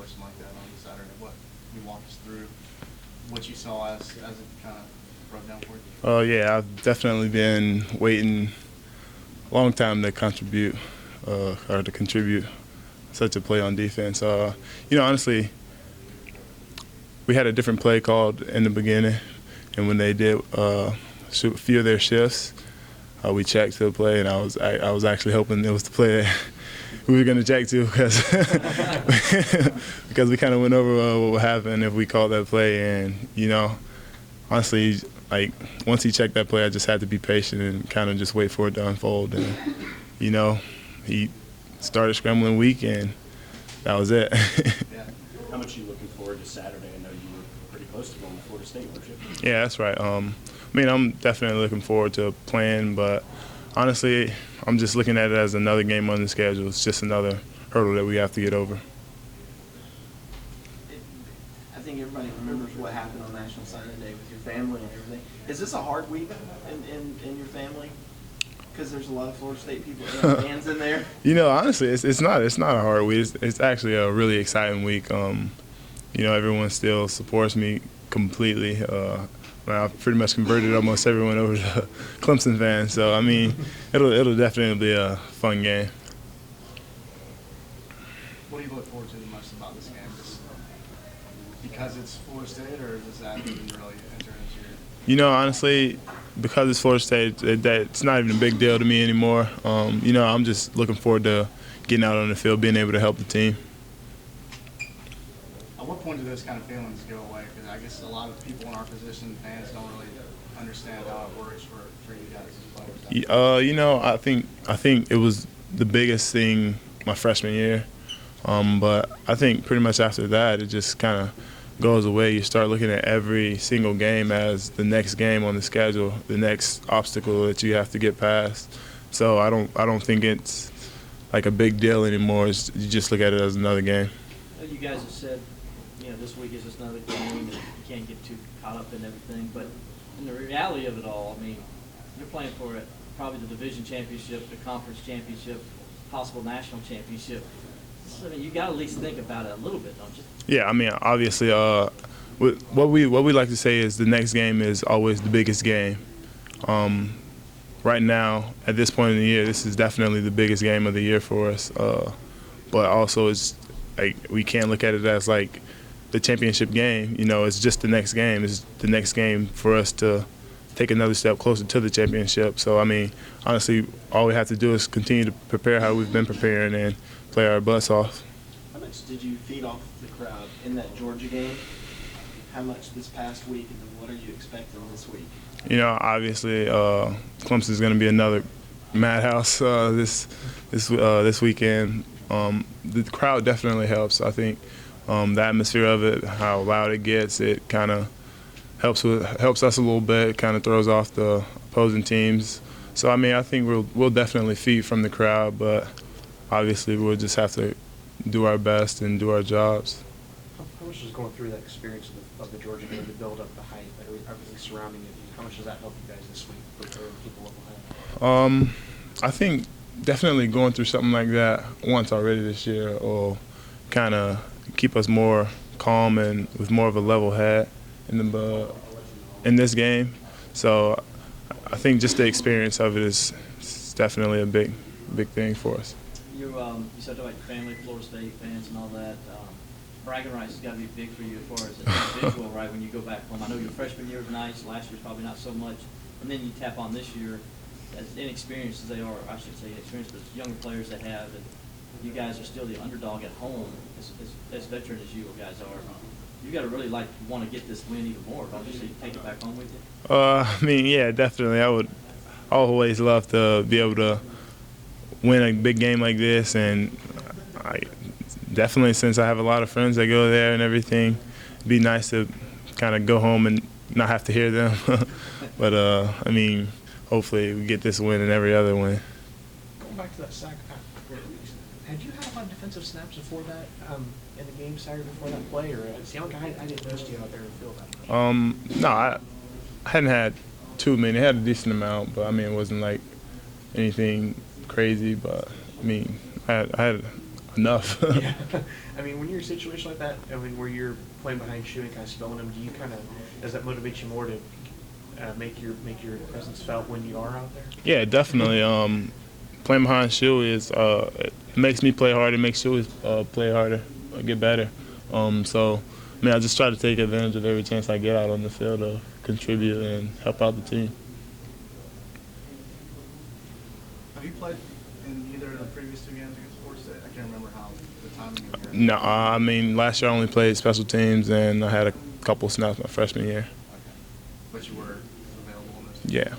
situation like that on Saturday? What can you walk us through what you saw as it kind of broke down for you? Yeah, I've definitely been waiting a long time to contribute such a play on defense. Honestly, we had a different play called in the beginning, and when they did a few of their shifts, we checked to the play, and I was actually hoping it was the play that we were going to check to because we kind of went over what would happen if we called that play. And, honestly, like once he checked that play, I just had to be patient and kind of just wait for it to unfold. And, he started scrambling weak, and that was it. Yeah. How much are you looking forward to Saturday? I know you were pretty close to going to Florida State, weren't you? Yeah, that's right. I'm definitely looking forward to playing, but honestly, I'm just looking at it as another game on the schedule. It's just another hurdle that we have to get over. I think everybody remembers what happened on National Signing Day with your family and everything. Is this a hard week in your family? Because there's a lot of Florida State people, fans in there. Honestly, it's not a hard week. It's actually a really exciting week. Everyone still supports me completely. I've pretty much converted almost everyone over to Clemson fans. So it'll definitely be a fun game. What do you look forward to the most about this game? Just because it's Florida State, or does that even really enter into your? Honestly, because it's Florida State, it's not even a big deal to me anymore. I'm just looking forward to getting out on the field, being able to help the team. At what point do those kind of feelings go away? Because I guess a lot of people in our position, fans, don't really understand how it works for you guys as players. I think it was the biggest thing my freshman year, but I think pretty much after that, it just kind of goes away. You start looking at every single game as the next game on the schedule, the next obstacle that you have to get past. So I don't think it's like a big deal anymore. You just look at it as another game. You guys have said, this week is just another game, and you can't get too caught up in everything. But in the reality of it all, you're playing for probably the division championship, the conference championship, possible national championship. So, you got to at least think about it a little bit, don't you? Yeah, obviously, what we like to say is the next game is always the biggest game. Right now, at this point in the year, this is definitely the biggest game of the year for us. But also, it's like we can't look at it as like the championship game. It's just the next game. It's the next game for us to take another step closer to the championship. So, honestly, all we have to do is continue to prepare how we've been preparing and play our butts off. How much did you feed off the crowd in that Georgia game? How much this past week, and then what are you expecting this week? Obviously, Clemson is going to be another madhouse this weekend. The crowd definitely helps. I think the atmosphere of it, how loud it gets, it kind of helps us a little bit. Kind of throws off the opposing teams. So I think we'll definitely feed from the crowd, but obviously we'll just have to do our best and do our jobs. How much is going through that experience of the Georgia game to build up the hype, everything surrounding it? How much does that help you guys this week prepare people up ahead? I think definitely going through something like that once already this year will kind of keep us more calm and with more of a level head in this game. So I think just the experience of it is definitely a big thing for us. You said about your family, Florida State fans and all that. Bragging rights has got to be big for you as far as an individual, right, when you go back home. I know your freshman year was nice. Last year's probably not so much. And then you tap on this year, as inexperienced as they are, I should say inexperienced, but younger players that have, and you guys are still the underdog at home, as veteran as you guys are. You got to really want to get this win even more, don't you? So you take it back home with you? Yeah, definitely. I would always love to be able to win a big game like this, and definitely, since I have a lot of friends that go there and everything, it'd be nice to kind of go home and not have to hear them. But hopefully we get this win and every other win. Going back to that sack, had you had a lot of defensive snaps before that in the game Saturday before that play, or I didn't trust you out there in the field that much? No, I hadn't had too many. I had a decent amount, but it wasn't like anything crazy. But I had enough. Yeah. I mean, when you're in a situation like that, I mean, where you're playing behind Shu and kind of spelling him, does that motivate you more to make your presence felt when you are out there? Yeah, definitely. Playing behind Shu it makes me play harder. It makes Shu play harder, get better. So, I mean, I just try to take advantage of every chance I get out on the field to contribute and help out the team. Have you played in either of the previous 2 games against Florida State? I can't remember how the timing of your. No, I mean, last year I only played special teams, and I had a couple snaps my freshman year. Okay. But you were available in those 2 Yeah.